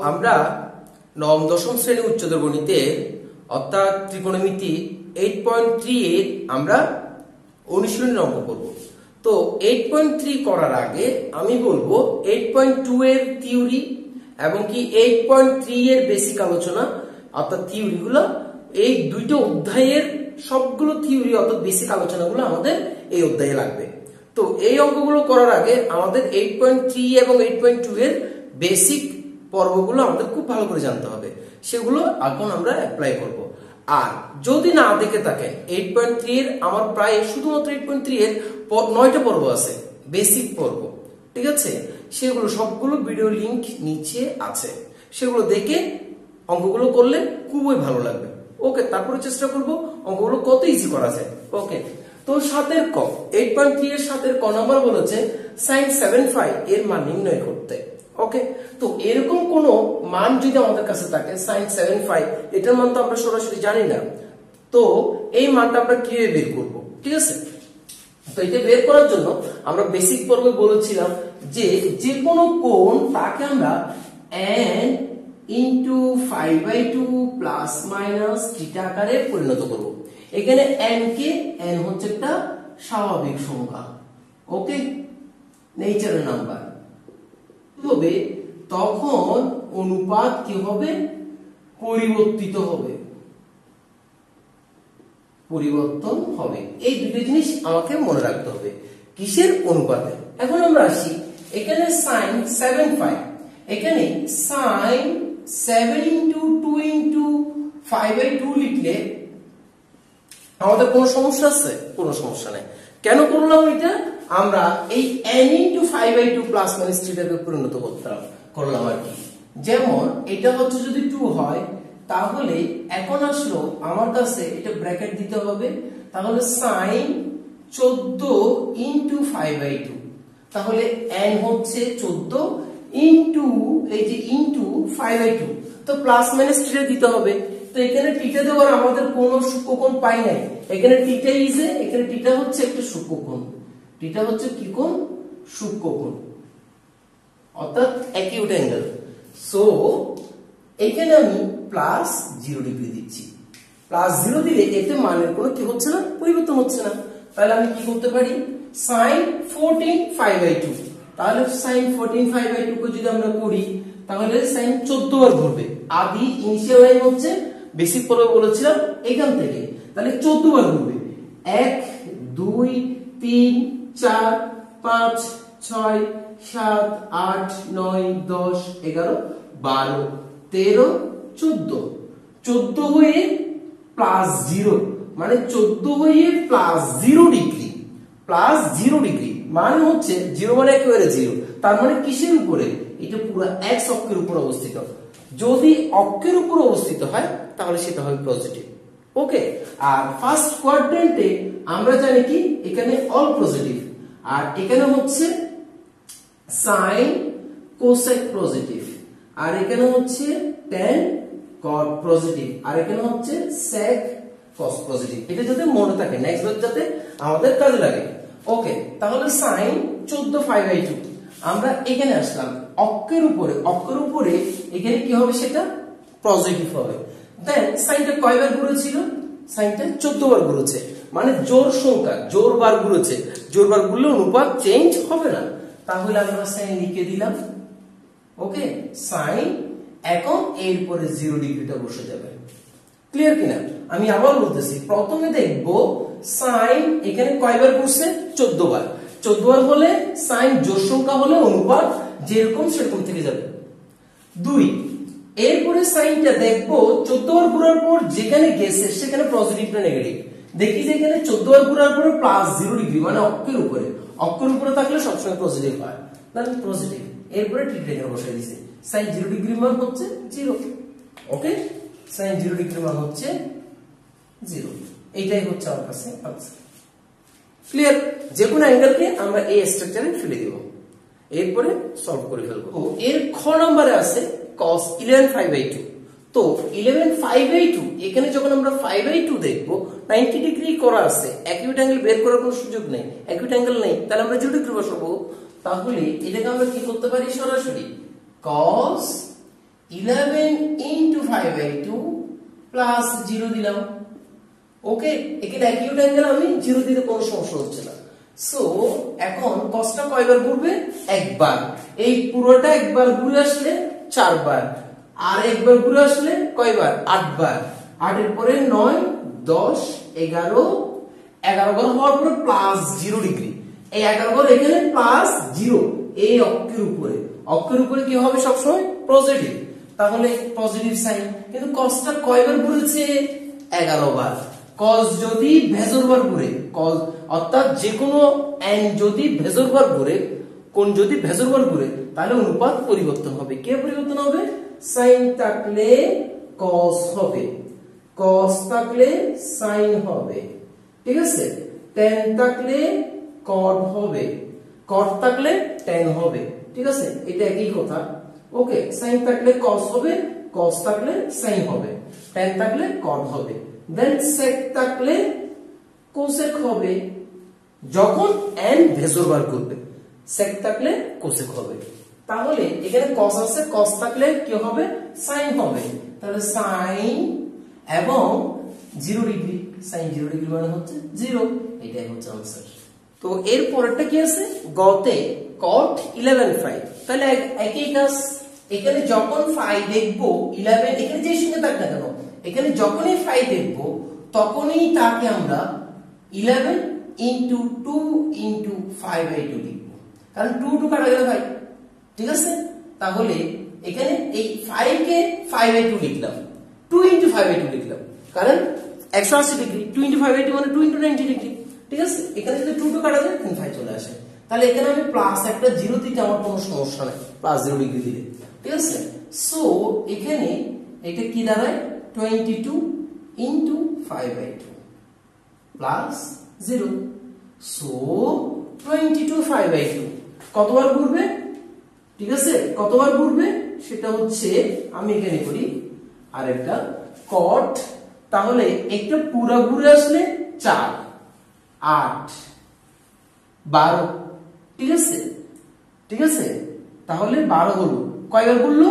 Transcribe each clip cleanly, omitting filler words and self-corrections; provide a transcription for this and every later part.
আমরা নবম দশম শ্রেণী উচ্চতর গণিতে অর্থাৎ ত্রিকোণমিতি 8.3 এর আমরা অনুশীলনী অঙ্ক করব। তো 8.3 করার আগে আমি বলবো 8.2 এর থিওরি এবং কি 8.3 এর বেসিক আলোচনা অর্থাৎ থিওরিগুলো, এই দুইটা অধ্যায়ের সবগুলো থিওরি অর্থাৎ বেসিক আলোচনাগুলো আমাদের এই অধ্যায়ে লাগবে। তো এই অঙ্কগুলো করার আগে আমাদের 8.3 এবং 8.2 এর বেসিক পর্বগুলো আমাদের খুব ভালো করে জানতে হবে, সেগুলো এখন আমরা অ্যাপ্লাই করব। আর যদি না দেখে থাকেন 8.3 এর আমার প্রায় শুধুমাত্র 8.3 এর 9টা পর্ব আছে, বেসিক পর্ব, ঠিক আছে? সেগুলো সবগুলো ভিডিও লিংক নিচে আছে, সেগুলো দেখে অঙ্কগুলো করলে খুবই ভালো লাগবে। ওকে, তারপরে চেষ্টা করব অঙ্কগুলো কত ইজি করা যায়। ওকে, তো 7 ক 8.3 এর 7 ক নাম্বার বলেছে sin 7phi এর মান নির্ণয় করতে। ওকে, তো এরকম কোন মান যদি আমাদের কাছে থাকে sin 7phi, এটার মান তো আমরা সরাসরি জানি না, তো এই মানটা আমরা কিভাবে বের করব? ঠিক আছে, তো এটা বের করার জন্য আমরা বেসিক পর্বে বলেছিলাম যে যে কোনো কোণ তাকে আমরা n into 5/2 plus minus theta আকারে পরিণত করব। এখানে n কে n হচ্ছে একটা স্বাভাবিক সংখ্যা, ওকে, নেচারের নাম্বার হবে, তখন অনুপাত কি হবে? পরিবর্তিত হবে, পরিবর্তন হবে। এই দুটো জিনিস আমাকে মনে রাখতে হবে। কিসের অনুপাতে? এখন আমরা আসি, এখানে sin 7phi, এখানে sin 7 ইনটু 2 ইনটু 5/2 লিখলে আমাদের কোনো সমস্যা আছে? কোনো সমস্যা নাই। কেন করলাম এটা? আমরা এই n ইনটু 5/2 প্লাস মাইনাস থিটাকে পরিণত করলাম আর কি। যেমন এটা হচ্ছে যদি 2 হয়, তাহলে এখন আসলো আমার কাছে এটা ব্র্যাকেট দিতে হবে, তাহলে sin 14 ইনটু 5/2, তাহলে n হচ্ছে 14 ইনটু এই যে ইনটু 5/2, তো প্লাস মাইনাস থিটা দিতে হবে। তো এখানে থিটা দেওয়ার আমাদের কোনো সূক্ষ্মকোণ পাই নাই, এখানে থিটা ইজে, এখানে থিটা হচ্ছে একটা সূক্ষ্মকোণ, থিটা হচ্ছে কি কোণ? সূক্ষ্মকোণ, অর্থাৎ অ্যাকিউট অ্যাঙ্গেল। সো এখানে আমি প্লাস 0 ডিগ্রি দিচ্ছি। প্লাস 0 দিলে এতে মানের কোনো কি হচ্ছে না? পরিবর্তন হচ্ছে না। তাহলে আমি কি করতে পারি? sin 14 5/2, তাহলে sin 14 5/2 কে যদি আমরা করি তাহলে sin 14 বার ঘুরবে। আদি ইনিশিয়াল লাইন হচ্ছে বেসিক পর্বে বলেছিলাম এখান থেকে, তাহলে 14 বার ঘুরবে। 1 2 3 4 5 6 7 8 9 10 11 12 13 14, 14 হয়ে প্লাস 0, মানে 14 হয়ে প্লাস 0 ডিগ্রি, প্লাস 0 ডিগ্রি মানে হচ্ছে 0 মানে একেবারে 0, তার মানে কিসের উপরে? এটা পুরো x অক্ষের উপর অবস্থিত। যদি অক্ষের উপর অবস্থিত হয় তাহলে সেটা হবে পজিটিভ। ওকে, আর ফার্স্ট কোয়াড্রেন্টে আমরা জানি কি এখানে অল পজিটিভ, আর এখানে হচ্ছে sin কোসেক পজিটিভ, আর এখানে হচ্ছে tan cot পজিটিভ, আর এখানে হচ্ছে sec cos পজিটিভ। এটা যাতে মনে থাকে, নেক্সট বার যাতে আমাদের কাজে লাগে। ওকে, তাহলে sin 14 5/2 আমরা এখানে আসলাম অক্ষের উপরে, অক্ষের উপরে এখানে কি হবে? সেটা পজিটিভ হবে। দেন সাইনটা কয়বার ঘুরেছিল? সাইনটা 14 বার ঘুরেছে, মানে জোড় সংখ্যা, জোড় বার ঘুরেছে, জোড় বার ঘুরলে অনুপাত চেঞ্জ হবে না। তাহলে আমরা সাইন লিখে দিলাম। ওকে, সাইন, এখন এরপরে 0 ডিগ্রিটা বসে যাবে। ক্লিয়ার কিনা? আমি আবার বলতেছি, প্রথমে দেখবো সাইন এখানে কয়বার ঘুরছে? 14 বার। 14 বার হলে সাইন জোড় সংখ্যা হলে অনুপাত যেরকম সেরকম থেকে যাবে। 2, এরপরে সাইনটা দেখবো 14 বার ঘোরার পর যেখানে গেছে সেখানে পজিটিভ না নেগেটিভ। দেখি যে এখানে 14 বার ঘোরার পর প্লাস 0 ডিগ্রি, মানে অক্ষের উপরে, অক্ষের উপরে থাকলে সবসময় পজিটিভ হয়, তাহলে পজিটিভ। এরপরে ঠিক রেখে বসাই দিয়েছে, সাইন 0 ডিগ্রি মান হচ্ছে 0। ওকে, সাইন 0 ডিগ্রি মান হচ্ছে 0, এইটাই হচ্ছে আমার কাছে আনসার। ক্লিয়ার? যে কোনো অ্যাঙ্গেলকে আমরা এই স্ট্রাকচারে ফেলে দেব, এরপরে সলভ করে ফেলবো। এর খ নম্বরে আছে cos 11 5/2। তো 11 5/2 এখানে যখন আমরা 5/2 দেখবো 90 ডিগ্রি করা আছে, অ্যাকিউট অ্যাঙ্গেল বের করার কোনো সুযোগ নেই, অ্যাকিউট অ্যাঙ্গেল নেই, তাহলে আমরা 0 ডিগ্রি বসাবো। তাহলে এটাকে আমরা কি করতে পারি? সরাসরি cos 11 into 5/2 প্লাস 0 দিলাম। ওকে, এখানে অ্যাকিউট অ্যাঙ্গেল আমি 0 দিতে কোনো সমস্যা হচ্ছে না। সো এখন cosটা কয়বার ঘুরবে? একবার। এই পুরোটা একবার ঘুরে আসলে 4 বার, আর একবার ঘুরে আসলে কয়বার? 8 বার। 8 এর পরে 9 10 11 11 বার হওয়ার পরে প্লাস 0 ডিগ্রি। এই 11 বার এখানে প্লাস 0 এই অক্ষের উপরে কি হবে? সবসময় পজিটিভ। তাহলে পজিটিভ সাইন। কিন্তু cosটা কয়বার ঘুরেছে? 11 বার। cos যদি ভেজর বার ঘুরে, cos অর্থাৎ যে কোনো n যদি ভেজর বার ঘুরে, কোন যদি ভেজর বার ঘুরে, তাহলে অনুপাত পরিবর্তন হবে। কে পরিবর্তন হবে? sin থাকলে cos হবে, cos থাকলে sin হবে, ঠিক আছে? tan থাকলে cot হবে, cot থাকলে tan হবে, ঠিক আছে? এটা একই কথা। ওকে, sin থাকলে cos হবে, cos থাকলে sin হবে, tan থাকলে cot হবে, দেন sec থাকলে cosec হবে। যখন n ভেজর বার করবে, sec থাকলে cosec হবে। তাহলে এখানে cos আছে, cos থাকলে কি হবে? sin হবে। তাহলে sin এবং 0 ডিগ্রি, sin 0 ডিগ্রি মানে হচ্ছে 0। এটাই হচ্ছে आंसर। তো এর পরেরটা কি আছে? গতে cot 11 phi। তাহলে একই কাজ, এখানে যখন phi দেখব 11, এখানে যে সঙ্গে থাক না কেন, এখানে যখনই phi দেখব তখনই তাকে আমরা 11 into 2 into 5/2 লিখব, কারণ 2 কাটা গেল 5, ঠিক আছে? তাহলে এখানে এই 5 কে 5/2 লিখলাম, 2 into 5/2 লিখলাম, কারণ 180 ডিগ্রি, 2 into 5/2 মানে 2 into 90 ডিগ্রি, ঠিক আছে? এখানে যদি 2 কাটা যায় তখন 5 চলে আসে। তাহলে এখানে আমি প্লাস একটা 0 দিতে আমার কোনো সমস্যা নাই, প্লাস 0 ডিগ্রি দিলে, ঠিক আছে? সো এখানে এটা কি দাঁড়ায়? 22 into 5/2 প্লাস 0। সো 22 5/2 কতবার ঘুরবে? ঠিক আছে, কতবার ঘুরবে সেটা হচ্ছে আমি এখানে করি আরেকটা cot। তাহলে একটা পুরো ঘুরে আসলে 4 8 12, ঠিক আছে? ঠিক আছে, তাহলে 12 হলো, কয়বার ঘুরলো?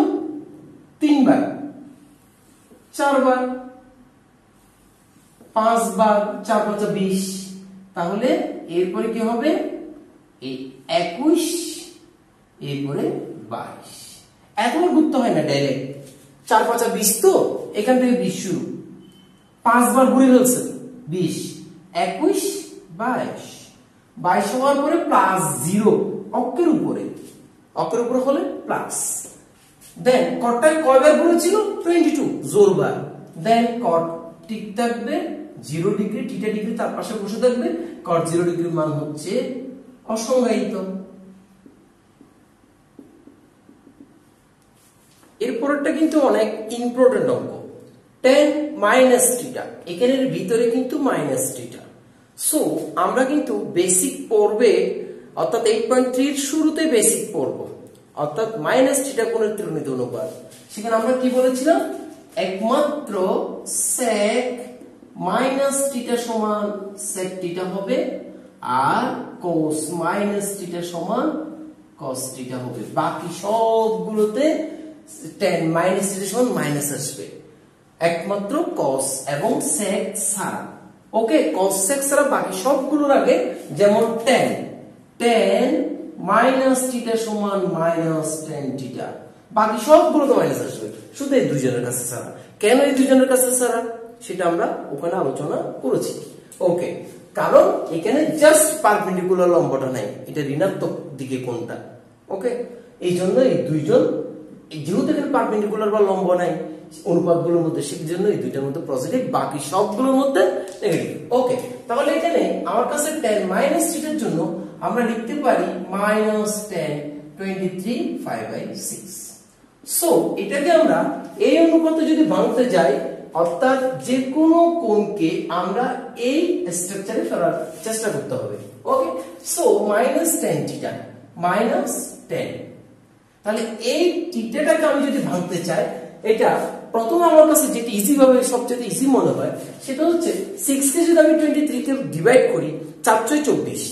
3 বার, 4 বার, 5 বার, 4 5 20। তাহলে এরপরে কি হবে? এই 21, এরপরে 22। এতবার ঘুরতে হয় না, ডাইরেক্ট 4 5 20 তো এখান থেকে 20 শুরু, 5 বার ঘুরে ফেলছে 20 21 22। 22 হওয়ার পরে প্লাস 0 অক্ষের উপরে হলে প্লাস। দেন কটটা কয়বার ঘুরেছিল? 22 জোরবার। দেন কট ঠিক থাকবে 0 ডিগ্রি, থিটা ডিগ্রি তার পাশে বসে থাকবে। cot 0 ডিগ্রির মান হচ্ছে অসংজ্ঞায়িত। এরপরটা কিন্তু অনেক ইম্পর্টেন্ট অঙ্ক, tan minus থিটা। এখানের ভিতরে কিন্তু মাইনাস থিটা। সো আমরা কিন্তু বেসিক পড়বে, অর্থাৎ 8.3 এর শুরুতে বেসিক পড়ব, অর্থাৎ মাইনাস থিটা কোণের ত্রিকোণমিতি অনুপাত। সেখানে আমরা কি বলেছিলাম? একমাত্র sec মাইনাস থিটা সমান sec থিটা হবে, আর cos মাইনাস থিটা সমান cos থিটা হবে। বাকি সবগুলোতে tan মাইনাস থিটা সমান মাইনাস আসবে, একমাত্র cos এবং sec ছাড়া। ওকে, cos sec ছাড়া বাকি সবগুলোর আগে, যেমন tan মাইনাস থিটা সমান মাইনাস tan থিটা, বাকি সবগুলোতে মাইনাস আসবে, শুধু এই দুইজনের কাছে ছাড়া। কেন এই দুইজনের কাছে ছাড়া সেটা আমরা ওখানে আলোচনা করেছি। ওকে, কারণ এখানে জাস্ট পারপেন্ডিকুলার লম্বটা নাই, এটা ঋণাত্মক দিকে কোনটা। ওকে, এই জন্য এই দুইজন, যেহেতু এখানে পারপেন্ডিকুলার বা লম্ব নাই অনুপাতগুলোর মধ্যে, সেই জন্য এই দুইটার মধ্যে পজিটিভ, বাকি সবগুলোর মধ্যে নেগেটিভ। ওকে, তাহলে এখানে আমার কাছে tan মাইনাস থিটার জন্য আমরা লিখতে পারি মাইনাস tan 23 5/6। সো এটাকে আমরা এই অনুপাতে যদি ভাঙতে যাই, অর্থাৎ যে কোনো কোণকে আমরা এই স্ট্রাকচারে ফেরার চেষ্টা করতে হবে। Okay, so minus tan theta minus tan। তাহলে এই থিটাটাকে আমি যদি ভাঙতে চাই, এটা প্রথমে আমার কাছে যেটা ইজি ভাবে, সবচেয়ে ইজি মনে হয়, সেটা হচ্ছে 6 কে যদি আমি 23 কে ডিভাইড করি, 4 6 24,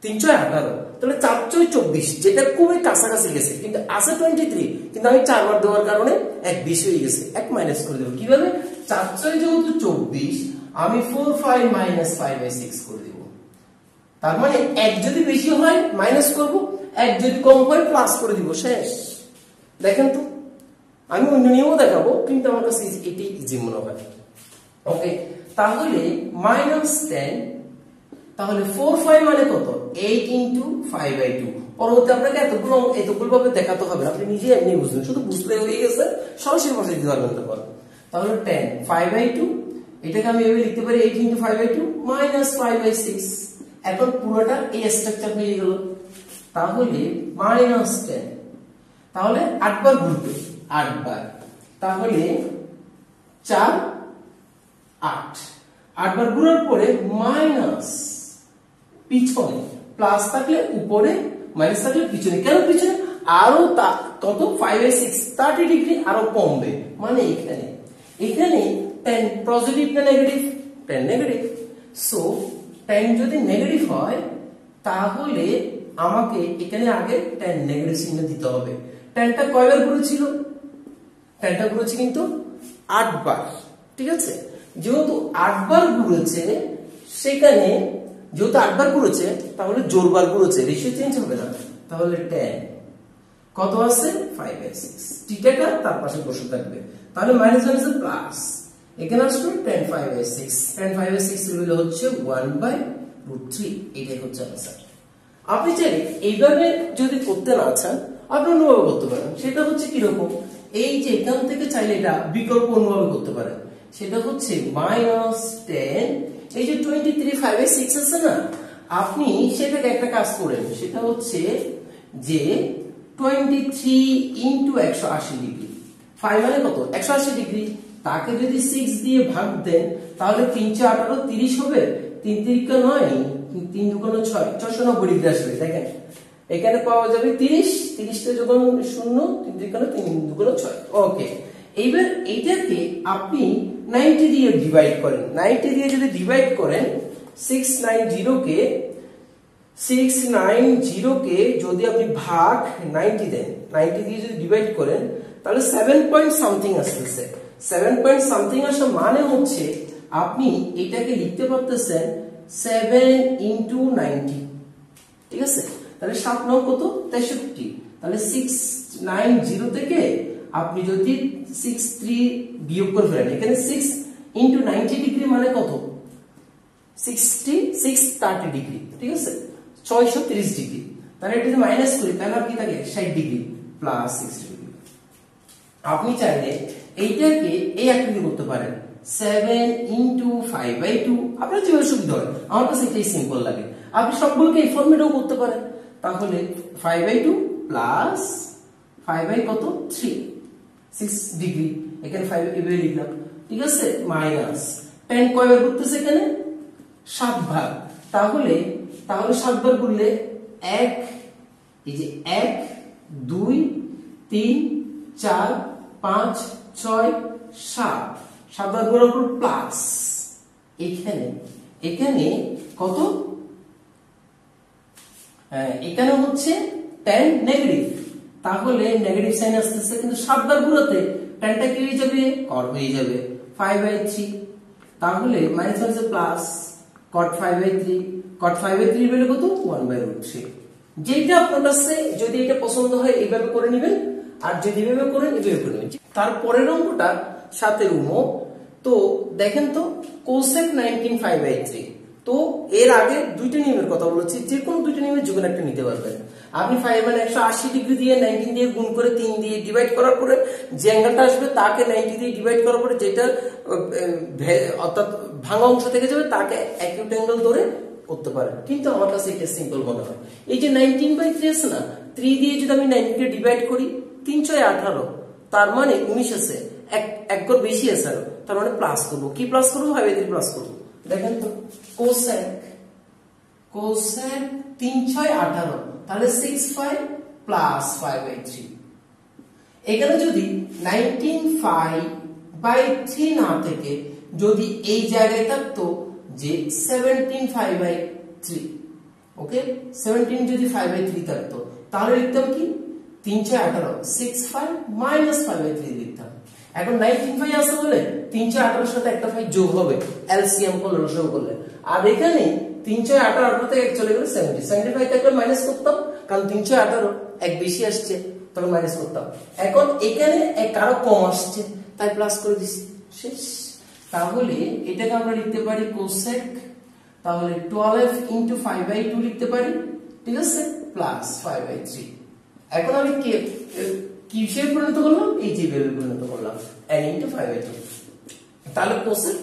318 তাহলে 4-24 যেটা খুবই কাছাকাছি গেছে, কিন্তু আছে 23, কিন্তু আমি 4 বার দেওয়ার কারণে এক বেশি হয়ে গেছে, এক মাইনাস করে দেব। কিভাবে? 4 যেহেতু 24, আমি 4 5 মাইনাস 5/6 করে দেব। তার মানে এক যদি বেশি হয় মাইনাস করব, এক যদি কম হয় প্লাস করে দিব, শেষ। দেখেন তো, আমি অন্য নিয়মও দেখাবো, কিন্তু আমার কাছে এটি ইজি মনে হয়। ওকে, তাহলে -10, তাহলে 4 5 মানে কত? 8 × 5/2। পরবর্তী আপনাকে এতগুলো ভাবে দেখাতে হবে, আপনি নিজে এমনি বুঝবেন, শুধু বুঝলে হয়ে গেছে, সরাসরি বসে দিতে পারবেন তখন। তাহলে 10 5/2, এটাকে আমি এভাবে লিখতে পারি 8 × 5/2 -5/6। এখন পুরোটা এই স্ট্রাকচার হয়ে গেল। তাহলে -10, তাহলে 8 বার ঘুরবে, 8 বার, তাহলে 4 8, 8 বার ঘোরার পরে মাইনাস পিছনে, প্লাস থাকলে উপরে, মাইনাস থাকলে পিছনে। কেন পিছনে? আরো কত? 5/6 30 ডিগ্রি আরো কমবে, মানে এখানে 10 পজিটিভ না নেগেটিভ? 10 নেগেটিভ। সো 10 যদি নেগেটিভ হয় তাহলে আমাকে এখানে আগে 10 নেগেটিভ চিহ্ন দিতে হবে। 10টা কয়বার ঘুরেছিল? 10টা ঘুরেছে কিন্তু 8 বার, ঠিক আছে? যেহেতু 8 বার ঘুরেছে, সেখানে যেহেতু 8 বার ঘুরেছে, তাহলে জোড়বার ঘুরেছে, রেশিও চেঞ্জ হবে না। তাহলে 10 কত আছে? 5/6। থিটাটা তার পাশে বসে থাকবে, তাহলে মাইনাস মাইনাস প্লাস, এখানে আসবে 10 5/6। 10 5/6 এর হচ্ছে 1/√3। এটাই হচ্ছে आंसर। আপনি চাইলে এইভাবে যদি করতে না চান, আপনি অন্যভাবে করতে পারেন। সেটা হচ্ছে কি রকম? এই যে এখান থেকে চাইলে এটা বিকল্প অন্যভাবে করতে পারেন। সেটা হচ্ছে -10, এই যে 23 5/6 আছে না, আপনি সেটাকে একটা কাজ করেন, সেটা হচ্ছে যে 23 × 180 ডিগ্রি, 5 মানে কত? 180 ডিগ্রি, তাকে যদি 6 দিয়ে ভাগ দেন তাহলে 3 × 18 30 হবে, 3 × 3 = 9, 3 × 2 = 6, 690 ডিগ্রি আসবে। দেখেন এখানে পাওয়া যাবে 30, 30টা যখন 0, 3 × 3 = 6। ওকে, এইবার এইটাকে আপনি 90 দিয়ে ডিভাইড করেন। 90 দিয়ে যদি ডিভাইড করেন, 690 কে যদি আপনি ভাগ 90 দেন, 90 দিয়ে যদি ডিভাইড করেন, তাহলে 7 পয়েন্ট সামথিং আসছে। 7 পয়েন্ট সামথিং আসা মানে হচ্ছে আপনি এটাকে লিখতে পারতেছেন 7 × 90, ঠিক আছে? তাহলে 7 9 কত? 63। তাহলে 690 থেকে আপনি যদি 63 বিয়োগ করে ফেলেন, এখানে 6 × 90 ডিগ্রি মানে কত? 630 ডিগ্রি, ঠিক আছে? 630 ডিগ্রি। তাহলে এটা যদি মাইনাস করি তাহলে কি থাকে? 60 ডিগ্রি প্লাস 60 ডিগ্রি। আপনি চাইলে এইটাকে এই আকৃতি করতে পারেন, 7 × 5/2, আপনার যেভাবে সুবিধা হয়। আমার কাছে এটাই সিম্পল লাগে। আপনি সবগুলোকে এই ফরম্যাটেও করতে পারেন। তাহলে 5/2 প্লাস 5/3 6 ডিগ্রি, এখানে 5 এভাবে লিখলাম, ঠিক আছে? মাইনাস 10 কয়বার করতেছে এখানে? 7 ভাগ। তাহলে 7 বার করলে 1, এই যে 1 2 3 4 5 6 7, 7 বার করার পর প্লাস, এখানে কত? এখানে হচ্ছে 10 নেগেটিভ, তাহলে নেগেটিভ সাইন আসতেছে, কিন্তু 7 বার ঘোরাতে 10টা কি হয়ে যাবে? কট হয়ে যাবে, 5/3। তাহলে মাইনাস হচ্ছে প্লাস, cot 5/3, cot 5/3 ভ্যালু কত? 1/√3। যেটা আপনার কাছে যদি এটা পছন্দ হয় এইভাবে করে নেবেন, আর যদি এইভাবে করেন এইভাবে করে নেবেন। তারপরের অঙ্কটা 7 উমো। তো দেখেন তো, cosec 19 5/3। তো এর আগে দুইটা নিয়মের কথা বলেছি, যে কোনো দুইটা নিয়মের যে কোনো একটা নিতে পারবেন। আপনি 5 মানে 180 ডিগ্রি দিয়ে 19 দিয়ে গুণ করে 3 দিয়ে ডিভাইড করার পরে যে অ্যাঙ্গেলটা আসবে তাকে 90 দিয়ে ডিভাইড করার পরে যেটা অর্থাৎ ভাঙা অংশ থেকে যাবে তাকে অ্যাকিউট অ্যাঙ্গেল ধরে করতে পারেন। কিন্তু আমার কাছে এটা সিম্পল মনে হয়। এই যে 19/3 আছে না, 3 দিয়ে যদি আমি 90 কে ডিভাইড করি, 3 × 18, তার মানে 19 আছে, এক ঘর বেশি আছে আরো, তার মানে প্লাস করব। কি প্লাস করব? 5/3 প্লাস করব। দেখেন তো, cosec 3 6 18, তাহলে 65 প্লাস 5/3। এখানে যদি 19 5/3 না থেকে যদি এই জায়গায় থাকতো যে 17 5/3, ওকে 17 যদি 5/3 থাকতো তাহলে লিখতাম কি 3 6 18 6 5 মাইনাস 5/3 লিখতাম। এখন 19 5 আছে বলে 3 6 18 এর সাথে একটা 5 যোগ হবে এলসিএম করলে লসাগু করলে। আর এখানে 3 6 18 18 থেকে 1 চলে গেল 70 75 থেকে মাইনাস করতাম কারণ 3 6 18 এক বেশি আসছে তখন মাইনাস করতাম। এখন এখানে এক আরো কম আসছে তাই প্লাস করে দিছি শেষ। তাহলে এটাকে আমরা লিখতে পারি কোসেক, তাহলে 12 ইনটু 5/2 লিখতে পারি, ঠিক আছে, প্লাস 5/3। এখন আমি কিসে পরিণত করলাম, এই যে ভ্যালু পরিণত করলাম n ইনটু 5/2। তাহলে কোসেক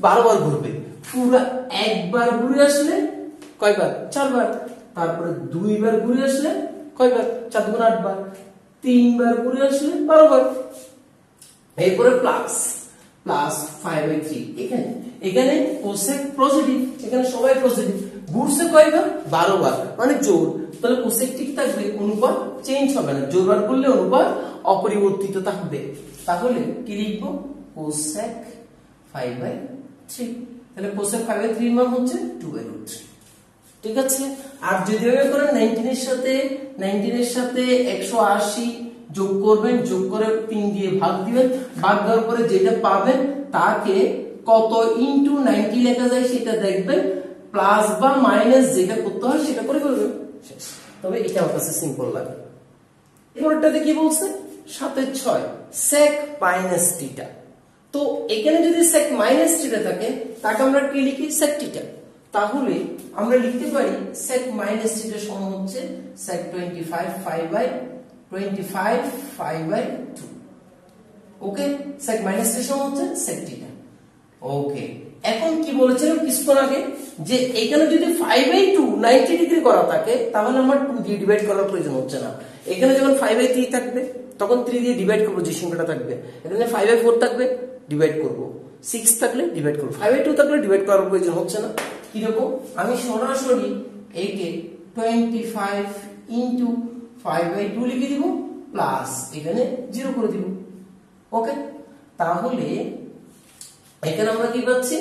12 বার ঘুরবে, পুরো একবার ঘুরে আসলে কয়বার 4 বার, তারপরে 2 বার ঘুরে আসলে কয়বার 4 গুণ 8 বার, 3 বার ঘুরে আসলে 12 বার, এরপরে প্লাস 5/3। এখানে কোসেক পজিটিভ, এখানে সবাই পজিটিভ, ঘুরছে কয়বার 12 বার মানে জোর, তাহলে কোসেক ঠিক থাকবে, অনুপাত চেঞ্জ হবে না, জোর বার করলে অনুপাত অপরিবর্তিত থাকবে। তাহলে কি লিখবো কোসেক 5/3, তাহলে কোসেক 5/3 এর মান হচ্ছে 2/√3, ঠিক আছে। আর যদি এভাবে করেন 19 এর সাথে 180 যোগ করবেন, যোগ করে 3 দিয়ে ভাগ দিবেন, ভাগ দেওয়ার পরে যেটা পাবেন তাকে কত ইনটু 90 লেখা যায় সেটা দেখবেন, প্লাস বা মাইনাস যেটা করতে হয় সেটা করে ফেলবেন, তবে এটা আমার কাছে সিম্পল লাগে। এরপরটাতে কি বলছে 7/6 sec মাইনাস থিটা। তো এখানে যদি sec মাইনাস থিটা থাকে তাকে আমরা কি লিখি sec থিটা। তাহলে আমরা লিখতে পারি sec মাইনাস থিটা সমান হচ্ছে sec 25 5/2। ওকে, sec মাইনাস থিটা সমান হচ্ছে sec থিটা। ওকে, এখন কি বলেছিলাম কিছুক্ষণ আগে যে এখানে যদি 5/2 90 ডিগ্রি করা থাকে তাহলে আমার 2 দিয়ে ডিভাইড করার প্রয়োজন হচ্ছে না। এখানে যখন 5/3 থাকবে তখন 3 দিয়ে ডিভাইড করব, যে সংখ্যাটা থাকবে। এখানে 5/4 থাকবে ডিভাইড করব, 6 থাকলে ডিভাইড করব, 5/2 থাকলে ডিভাইড করার প্রয়োজন হচ্ছে না। কি রকম, আমি সরাসরি একে 25 ইনটু 5/2 লিখে দিব, প্লাস এখানে 0 করে দিব। ওকে, তাহলে এখানে আমরা কি পাচ্ছি,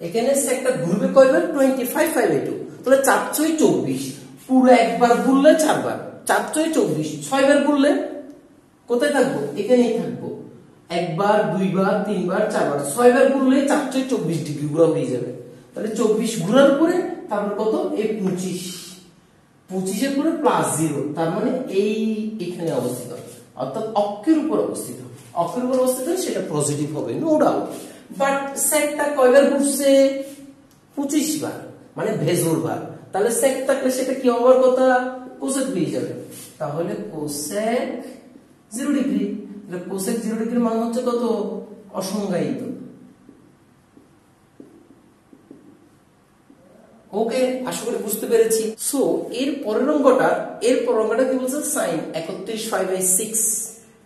এখানে সেকটা ঘুরবে কয়বার 25 5/2, তাহলে 4 6 24, পুরো একবার ঘুরলে 4 বার, 4 6 24, 6 বার ঘুরলে কোথায় থাকবো, এখানেই থাকবো, একবার 2 বার 3 বার 4 বার, 6 বার ঘুরলে 4 6 24 ডিগ্রি ঘোরা হয়ে যাবে। তাহলে 24 ঘোরার পরে তারপর কত, এই 25 এর পরে প্লাস 0, তার মানে এই এখানে অবস্থিত, অর্থাৎ অক্ষের উপর অবস্থিত, অক্ষের উপর অবস্থিত সেটা পজিটিভ হবে, নো ডাউট। বাট সেকটা কয়বার ঘুরছে 25 বার, মানে ভেজুর বার, তাহলে সেক থাকলে সেটা কি হওয়ার কথা, কোসেক হয়ে যাবে। তাহলে কোসেক 0 ডিগ্রি, তাহলে কোসেক 0 ডিগ্রির মান হচ্ছে কত, অসংজ্ঞায়িত। ওকে, আশা করি বুঝতে পেরেছি। সো এর পরের অঙ্কটা কি বলছে, sin 31 5/6,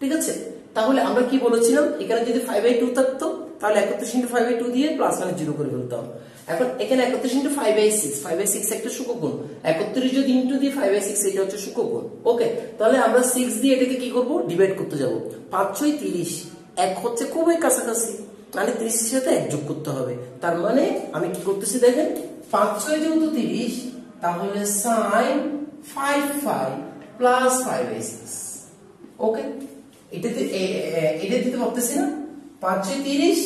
ঠিক আছে। তাহলে আমরা কি বলেছিলাম, এখানে যদি 5/2 থাকতো তাহলে 31 ইনটু 5/2 দিয়ে প্লাস মানে 0 করে ফেলতাম। এখন এখানে 31 ইনটু 5/6 একটা সূচক গুণ, 31 যদি ইনটু দিয়ে 5/6 এটা হচ্ছে সূচক গুণ। ওকে, তাহলে আমরা 6 দিয়ে এটাকে কি করব, ডিভাইড করতে যাব। 5 6 30, এক হচ্ছে খুবই কাছাকাছি, মানে 30 এর সাথে 1 যোগ করতে হবে। তার মানে আমি কি করতেছি দেখেন, 5 6 যেহেতু 30, তাহলে sin 5 প্লাস 5/6। ওকে, এটা দিতে পারতেছি না, 5 6 30,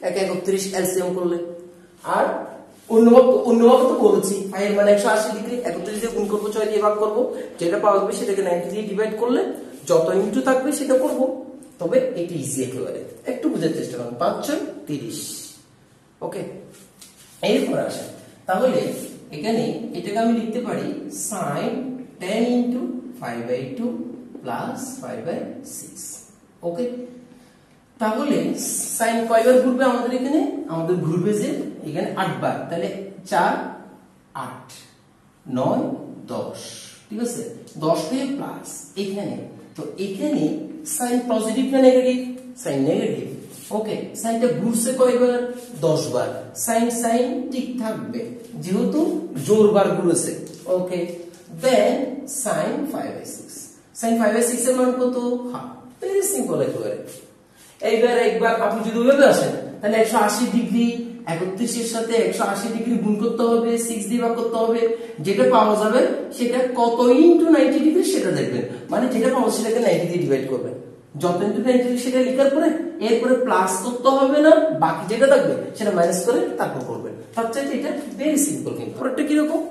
1 31 এলসিএম করলে। আর অন্যভাবে তো বলেছি এর মানে 180 ডিগ্রি, 31 দিয়ে গুণ করবো, 6 দিয়ে ভাগ করবো, যেটা পাওয়া যাবে সেটাকে 90 দিয়ে ডিভাইড করলে যত ইনটু থাকবে সেটা করব। তবে এটা ইজি একেবারে, একটু বুঝার চেষ্টা করুন। 5 6 30। ওকে, এরপর আসে, তাহলে এখানে এটাকে আমি লিখতে পারি sin 10 ইনটু 5/2 প্লাস 5/6। ওকে, তাহলে sin কয়বার ঘুরবে আমাদের এখানে, আমাদের ঘুরবে যে এখানে 8 বার, তাহলে 4 8 9 10, ঠিক আছে, 10 হয়ে প্লাস এখানে, তো এখানে sin পজিটিভ না নেগেটিভ, sin নেগেটিভ। ওকে, সাইনটা ঘুরছে কয়বার 10 বার, সাইন ঠিক থাকবে যেহেতু জোর বার ঘুরেছে। ওকে, দেন sin 5/6, sin 5/6 এর মান কত, হাফ। ভেরি সিম্পল একেবারে। এইবার একবার আপনি যদি ওইভাবে আসেন তাহলে 180 ডিগ্রি 31 এর সাথে 180 ডিগ্রি গুণ করতে হবে, 6 দিয়ে ভাগ করতে হবে, যেটা পাওয়া যাবে সেটা কত ইনটু 90 ডিগ্রি সেটা দেখবেন, মানে যেটা পাবো সেটাকে 90 দিয়ে ডিভাইড করবেন, যত ইনটু 90 সেটা লেখার পরে এরপরে প্লাস করতে হবে না, বাকি যেটা থাকবে সেটা মাইনাস করে তারপর করবেন। তার চাইতে এটা ভেরি সিম্পল। কিন্তু পরেরটা কি রকম,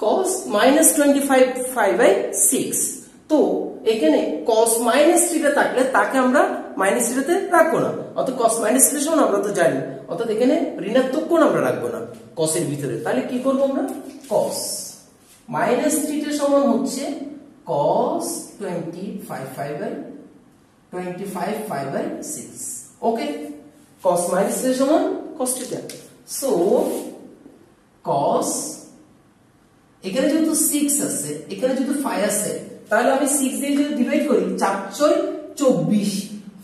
cos -25/6। তো এখানে cos -3 টা থাকলে তাকে আমরা -3 তে রাখবো না, অর্থাৎ cos -3 সমান আমরা তো জানি, অর্থাৎ এখানে ঋণাত্মক কোণ আমরা রাখবো না cos এর ভিতরে। তাহলে কি করব আমরা, cos -3 টা সমান হচ্ছে cos 25/6। ওকে, cos -3 সমান cos θ। সো cos, এখানে যেহেতু 6 আছে, এখানে যেহেতু 5 আছে, তাহলে আমি 6 দিয়ে যদি ডিভাইড করি, 4 6 24,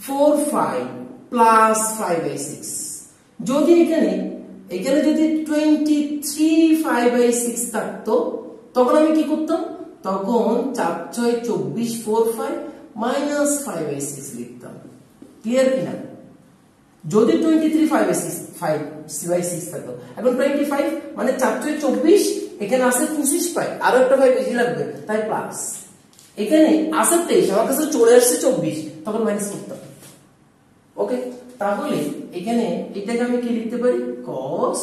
4 5 প্লাস 5/6। যদি এখানে যদি 23/5/6 থাকতো, তখন আমি কি করতাম, তখন 4 6 24 4 5 মাইনাস 5/6 লিখতাম। ক্লিয়ার কিনা? যদি 23/5/6 থাকতো, এখন 25 মানে 4 6 24, এখানে আছে 25 পাই, আরো একটা 5 বেশি লাগবে, তাই প্লাস। এখানে আছে 23, আমার কাছে চলে আসছে 24, তখন মাইনাস করতাম। ওকে, তাহলে এখানে এটাকে আমি কি লিখতে পারি, cos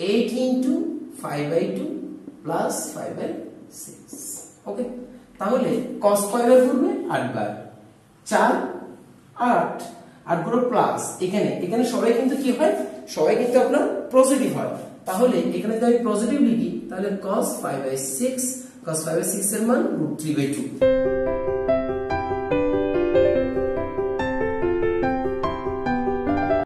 8 into 5/2 plus 5/6। ওকে, তাহলে cos কয়বার করবে, 8 বার, 4 8 8 গুলো প্লাস, এখানে সবাই কিন্তু কি হয়, সবাই কিন্তু আপনার পজিটিভ হয়। তাহলে এখানে যদি আমি পজিটিভ লিখি, তাহলে cos 5/6, cos 5/6 এর মান √3/2।